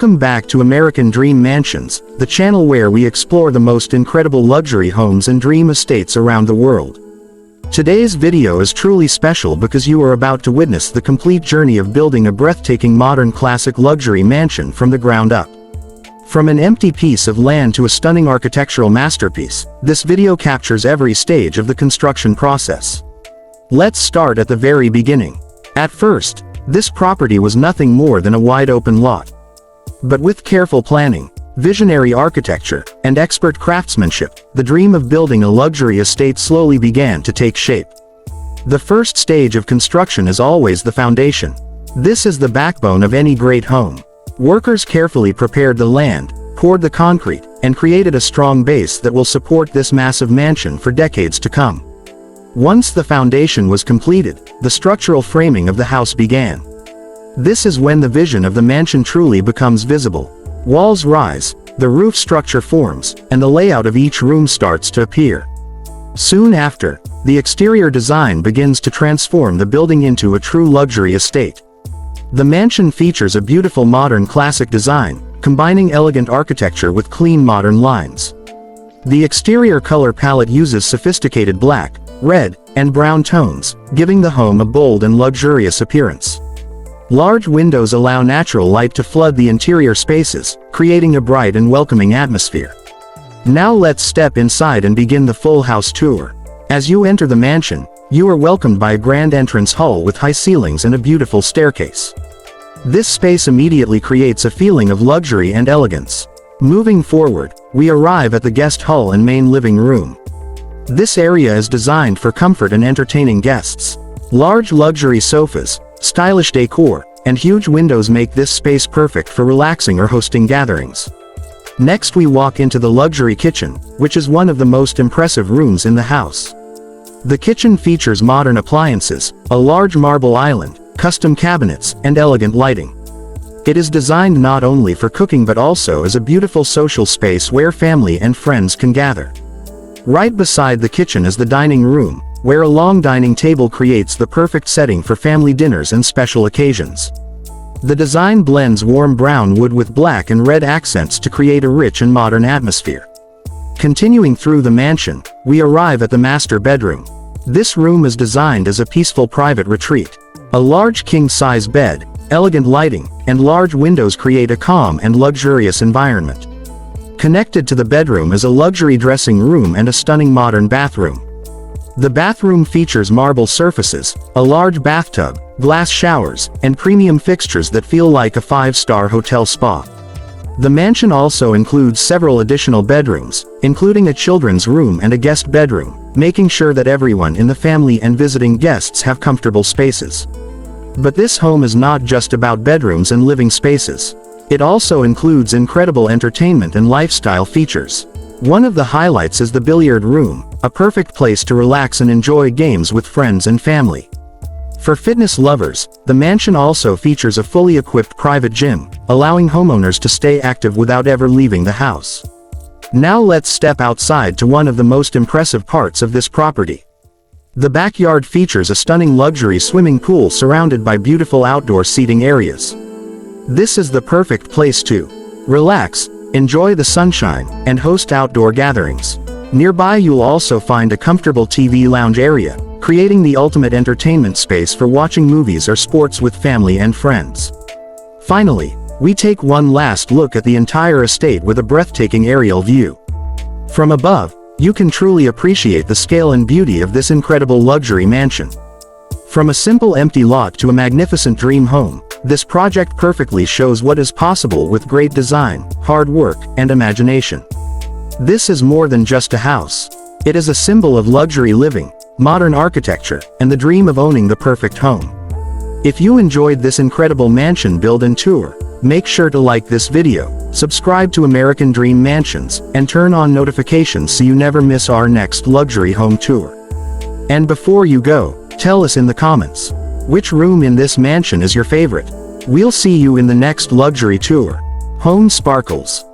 Welcome back to American Dream Mansions, the channel where we explore the most incredible luxury homes and dream estates around the world. Today's video is truly special because you are about to witness the complete journey of building a breathtaking modern classic luxury mansion from the ground up. From an empty piece of land to a stunning architectural masterpiece, this video captures every stage of the construction process. Let's start at the very beginning. At first, this property was nothing more than a wide-open lot. But with careful planning, visionary architecture, and expert craftsmanship, the dream of building a luxury estate slowly began to take shape. The first stage of construction is always the foundation. This is the backbone of any great home. Workers carefully prepared the land, poured the concrete, and created a strong base that will support this massive mansion for decades to come. Once the foundation was completed, the structural framing of the house began. This is when the vision of the mansion truly becomes visible. Walls rise, the roof structure forms, and the layout of each room starts to appear. Soon after, the exterior design begins to transform the building into a true luxury estate. The mansion features a beautiful modern classic design, combining elegant architecture with clean modern lines. The exterior color palette uses sophisticated black, red, and brown tones, giving the home a bold and luxurious appearance. Large windows allow natural light to flood the interior spaces, creating a bright and welcoming atmosphere. Now let's step inside and begin the full house tour. As you enter the mansion, you are welcomed by a grand entrance hall with high ceilings and a beautiful staircase. This space immediately creates a feeling of luxury and elegance. Moving forward, we arrive at the guest hall and main living room. This area is designed for comfort and entertaining guests. Large luxury sofas, stylish decor, and huge windows make this space perfect for relaxing or hosting gatherings. Next we walk into the luxury kitchen, which is one of the most impressive rooms in the house. The kitchen features modern appliances, a large marble island, custom cabinets, and elegant lighting. It is designed not only for cooking but also as a beautiful social space where family and friends can gather. Right beside the kitchen is the dining room, where a long dining table creates the perfect setting for family dinners and special occasions. The design blends warm brown wood with black and red accents to create a rich and modern atmosphere. Continuing through the mansion, we arrive at the master bedroom. This room is designed as a peaceful private retreat. A large king-size bed, elegant lighting, and large windows create a calm and luxurious environment. Connected to the bedroom is a luxury dressing room and a stunning modern bathroom. The bathroom features marble surfaces, a large bathtub, glass showers, and premium fixtures that feel like a five-star hotel spa. The mansion also includes several additional bedrooms, including a children's room and a guest bedroom, making sure that everyone in the family and visiting guests have comfortable spaces. But this home is not just about bedrooms and living spaces. It also includes incredible entertainment and lifestyle features. One of the highlights is the billiard room, a perfect place to relax and enjoy games with friends and family. For fitness lovers, the mansion also features a fully equipped private gym, allowing homeowners to stay active without ever leaving the house. Now let's step outside to one of the most impressive parts of this property. The backyard features a stunning luxury swimming pool surrounded by beautiful outdoor seating areas. This is the perfect place to relax, enjoy the sunshine, and host outdoor gatherings. Nearby you'll also find a comfortable TV lounge area, creating the ultimate entertainment space for watching movies or sports with family and friends. Finally, we take one last look at the entire estate with a breathtaking aerial view. From above, you can truly appreciate the scale and beauty of this incredible luxury mansion. From a simple empty lot to a magnificent dream home, this project perfectly shows what is possible with great design, hard work, and imagination. This is more than just a house. It is a symbol of luxury living, modern architecture, and the dream of owning the perfect home. If you enjoyed this incredible mansion build and tour, make sure to like this video, subscribe to American Dream Mansions, and turn on notifications so you never miss our next luxury home tour. And before you go, tell us in the comments, which room in this mansion is your favorite? We'll see you in the next luxury tour. Home sparkles.